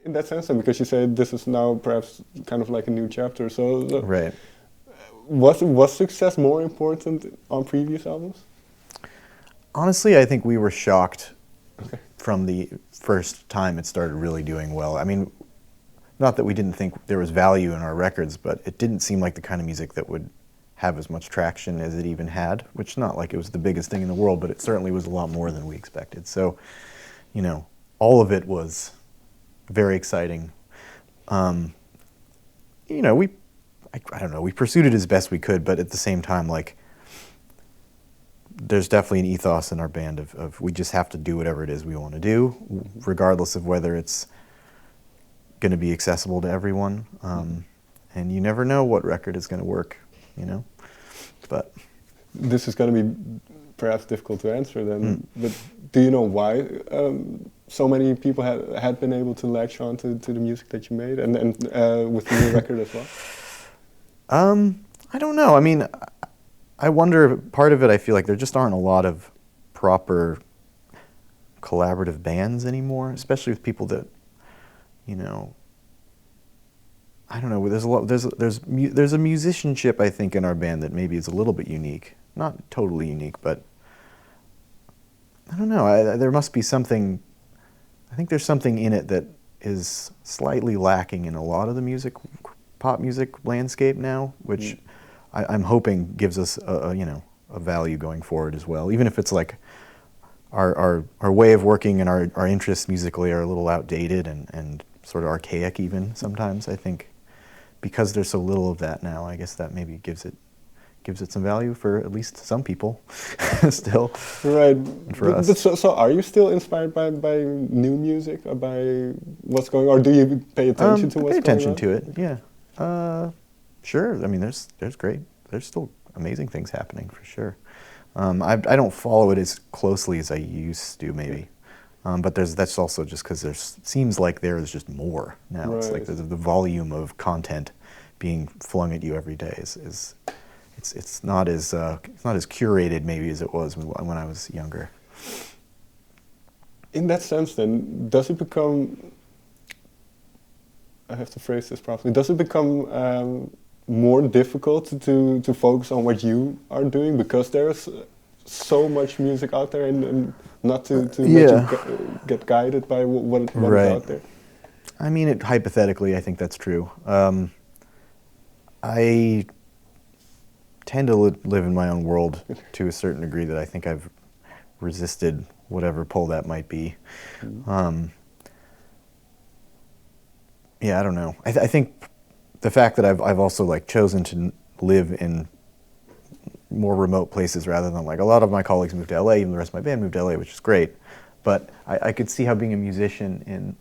In that sense, then, because you say this is now perhaps kind of like a new chapter, so Right. was success more important on previous albums? Honestly, I think we were shocked from the first time it started really doing well. I mean, not that we didn't think there was value in our records, but it didn't seem like the kind of music that would have as much traction as it even had, which not like it was the biggest thing in the world, but it certainly was a lot more than we expected. So, you know, all of it was very exciting. Um, you know, I don't know, we pursued it as best we could, but at the same time, like, there's definitely an ethos in our band of we just have to do whatever it is we want to do, regardless of whether it's going to be accessible to everyone. And you never know what record is going to work, you know. But This is going to be perhaps difficult to answer then, but do you know why so many people had been able to latch on to the music that you made and with the new record as well? I don't know. I mean, I wonder, part of it, I feel like there just aren't a lot of proper collaborative bands anymore, especially with people that, you know, I don't know. There's a musicianship, I think, in our band that maybe is a little bit unique, not totally unique, but I don't know. There must be something. I think there's something in it that is slightly lacking in a lot of the pop music landscape now, which I'm hoping gives us a value going forward as well. Even if it's like our way of working and our interests musically are a little outdated and sort of archaic even sometimes, I think. Because there's so little of that now, I guess that maybe gives it some value for at least some people still. Right. For us. But so are you still inspired by new music or by what's going on? Or do you pay attention to I what's pay attention going on? to it, yeah. Sure, I mean, there's still amazing things happening for sure. I don't follow it as closely as I used to maybe. But that's also just because seems like there is just more now. It's like Right. the volume of content being flung at you every day is it's not as curated maybe as it was when I was younger. In that sense, then, does it become? I have to phrase this properly. Does it become more difficult to focus on what you are doing because there's so much music out there and not to let you get guided by what is Right. out there? I mean, hypothetically, I think that's true. I tend to live in my own world to a certain degree that I think I've resisted whatever pull that might be. Yeah, I don't know. I think the fact that I've also like chosen to live in more remote places rather than like a lot of my colleagues moved to LA, even the rest of my band moved to LA, which is great. But I could see how being a musician in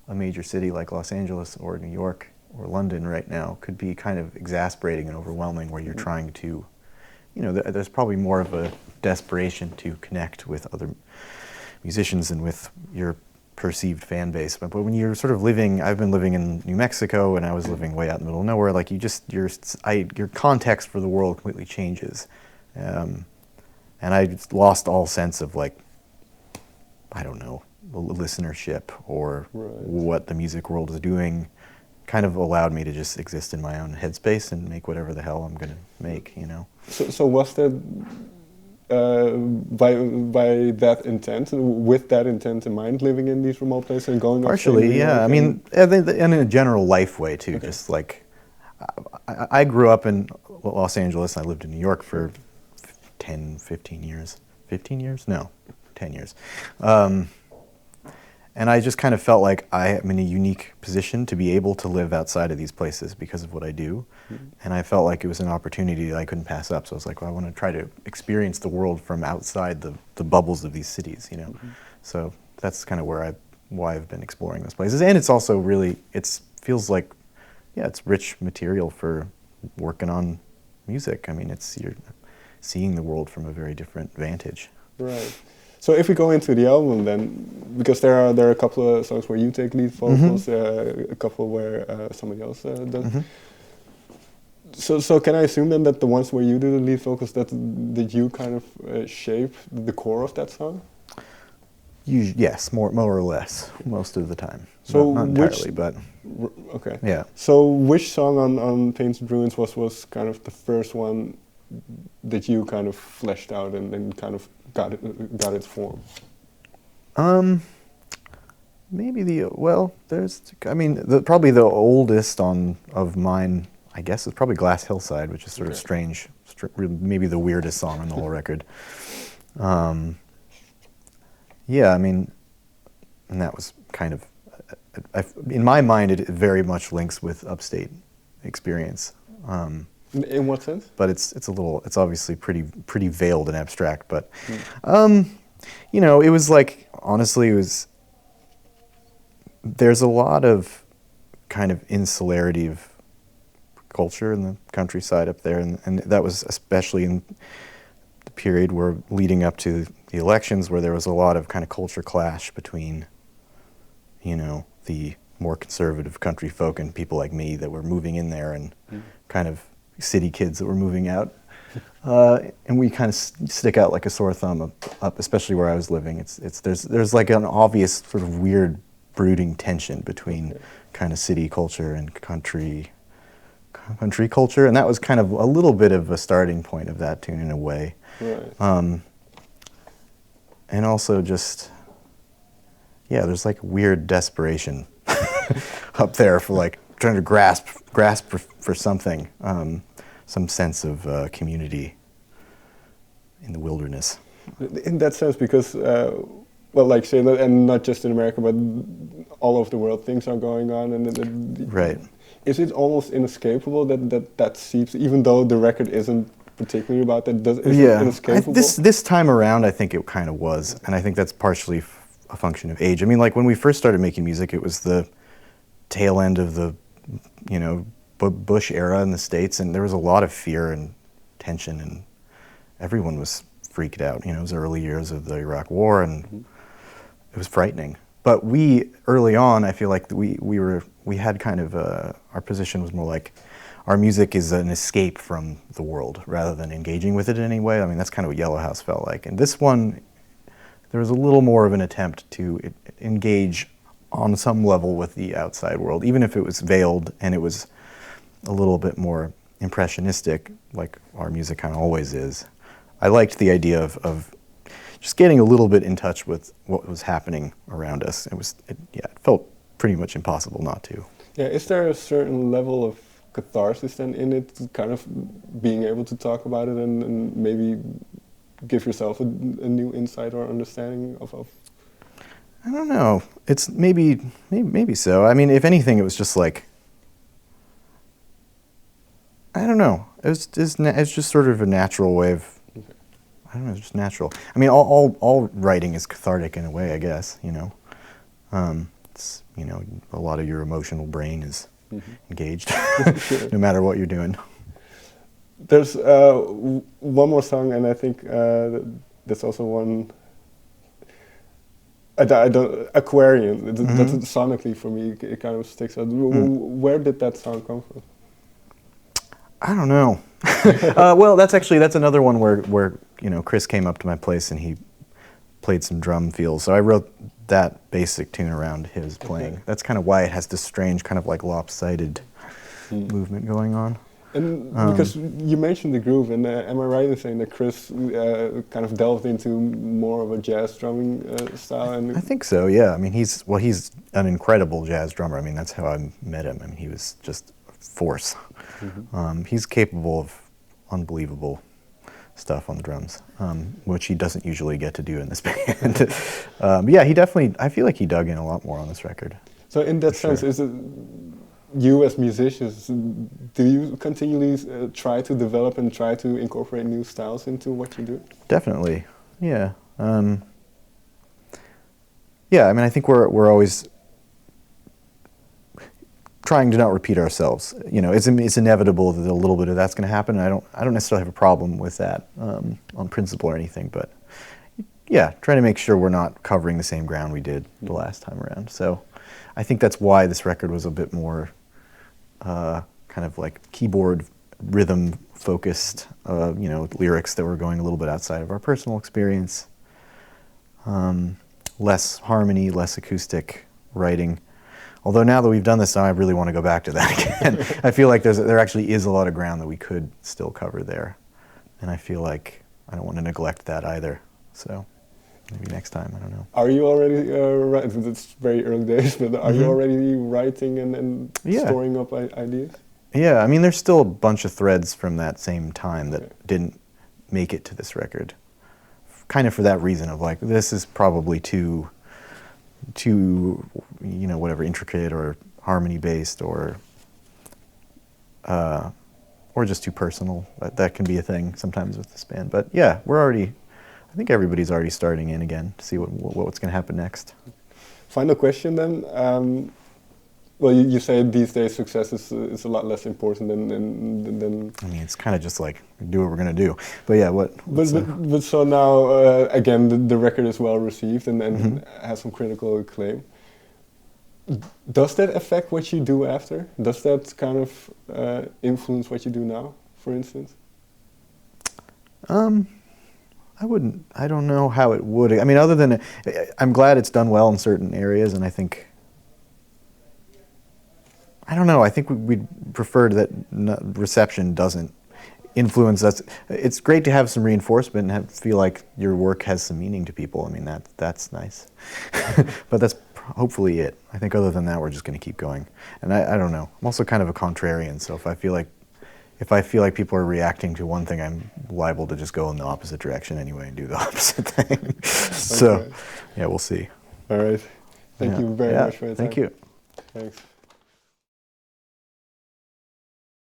a major city like Los Angeles or New York or London right now could be kind of exasperating and overwhelming where you're trying to, you know, there's probably more of a desperation to connect with other musicians and with your perceived fan base. But when you're sort of I've been living in New Mexico and I was living way out in the middle of nowhere, like your context for the world completely changes. And I just lost all sense of like, I don't know, listenership or what the music world is doing. Kind of allowed me to just exist in my own headspace and make whatever the hell I'm going to make, you know. So was that by that intent, with that intent in mind, living in these remote places and going Partially, yeah. I mean, and in a general life way too. Okay. Just like I grew up in Los Angeles. I lived in New York for 15 years. 15 years? No, 10 years. And I just kind of felt like I am in a unique position to be able to live outside of these places because of what I do. Mm-hmm. And I felt like it was an opportunity that I couldn't pass up. So I was like, well, I want to try to experience the world from outside the bubbles of these cities, you know. Mm-hmm. So that's kind of why I've been exploring those places. And it's also really, feels like, yeah, it's rich material for working on music. I mean, you're seeing the world from a very different vantage. Right. So if we go into the album then, because there are a couple of songs where you take lead vocals, a couple where somebody else does. Mm-hmm. So can I assume then that the ones where you do the lead vocals, that you kind of shape the core of that song? Yes, more or less, most of the time. So not entirely, but okay. yeah. So which song on Painted Ruins was kind of the first one that you kind of fleshed out and kind of got its form? Maybe probably the oldest of mine, I guess, is probably Glass Hillside, which is sort of strange, maybe the weirdest song on the whole record. Yeah, I mean, and that was kind of, in my mind, it very much links with Upstate experience. In what sense? But it's obviously pretty veiled and abstract. But, it was like, honestly, there's a lot of kind of insularity of culture in the countryside up there, and that was especially in the period leading up to the elections, where there was a lot of kind of culture clash between, the more conservative country folk and people like me that were moving in there, and kind of city kids that were moving out. And we kind of stick out like a sore thumb up, especially where I was living. There's like an obvious sort of weird brooding tension between kind of city culture and country culture, and that was kind of a little bit of a starting point of that tune in a way. Right. And also just, there's like weird desperation up there for like trying to grasp for something, some sense of community in the wilderness. In that sense, because, like say, and not just in America, but all over the world, things are going on, and right. Is it almost inescapable that seeps, even though the record isn't particularly about that? Is it inescapable? This time around, I think it kind of was, and I think that's partially a function of age. I mean, like when we first started making music, it was the tail end of the, Bush era in the States, and there was a lot of fear and tension, and everyone was freaked out. It was the early years of the Iraq War, and it was frightening. But early on, I feel like we had kind of our position was more like our music is an escape from the world rather than engaging with it in any way. I mean, that's kind of what Yellow House felt like. And this one, there was a little more of an attempt to engage on some level with the outside world, even if it was veiled and it was a little bit more impressionistic, like our music kind of always is. I liked the idea of just getting a little bit in touch with what was happening around us. It felt pretty much impossible not to. Yeah, is there a certain level of catharsis then in it, kind of being able to talk about it and maybe give yourself a new insight or understanding of? I don't know. It's maybe so. I mean, if anything, it was just like, I don't know. It's just sort of a natural way of. I don't know. It's just natural. I mean, all writing is cathartic in a way, I guess. It's a lot of your emotional brain is engaged, no matter what you're doing. There's one more song, and I think that's also one. I don't Aquarian. That's sonically for me. It kind of sticks out. Where did that song come from? I don't know. Well, that's another one where Chris came up to my place and he played some drum fills. So I wrote that basic tune around his playing. Okay. That's kind of why it has this strange kind of like lopsided movement going on. And because you mentioned the groove, and am I right in saying that Chris kind of delved into more of a jazz drumming style? And I think so. Yeah. I mean, he's an incredible jazz drummer. I mean, that's how I met him. I mean, he was just a force. He's capable of unbelievable stuff on the drums, which he doesn't usually get to do in this band. Yeah, he definitely. I feel like he dug in a lot more on this record. So in that sense, is it? You as musicians, do you continually try to develop and try to incorporate new styles into what you do? Definitely, yeah. Yeah, I mean, I think we're always trying to not repeat ourselves. It's inevitable that a little bit of that's going to happen. And I don't necessarily have a problem with that on principle or anything, but yeah, trying to make sure we're not covering the same ground we did the last time around. So I think that's why this record was a bit more kind of like keyboard rhythm focused, lyrics that were going a little bit outside of our personal experience. less harmony, less acoustic writing. Although now that we've done this, I really want to go back to that again. I feel like there actually is a lot of ground that we could still cover there. And I feel like I don't want to neglect that either. So maybe next time, I don't know. Are you already writing? It's very early days, but are you already writing and storing up ideas? Yeah, I mean, there's still a bunch of threads from that same time that didn't make it to this record. Kind of for that reason of like, this is probably too, you know, whatever, intricate or harmony based or just too personal. That can be a thing sometimes with this band. But yeah, I think everybody's already starting in again to see what's going to happen next. Final question then. Well, you say these days success is a lot less important than. I mean, it's kind of just like do what we're gonna do. But yeah, But so now again, the record is well received and has some critical acclaim. Does that affect what you do after? Does that kind of influence what you do now, for instance? I don't know how it would. I mean, other than I'm glad it's done well in certain areas, and I think. I don't know. I think we'd prefer that reception doesn't influence us. It's great to have some reinforcement and feel like your work has some meaning to people. I mean, that's nice. But that's hopefully it. I think other than that, we're just going to keep going. And I don't know. I'm also kind of a contrarian, so if I feel like people are reacting to one thing, I'm liable to just go in the opposite direction anyway and do the opposite thing. So, yeah, we'll see. All right. Thank you very much for your time. Thank you. Thanks.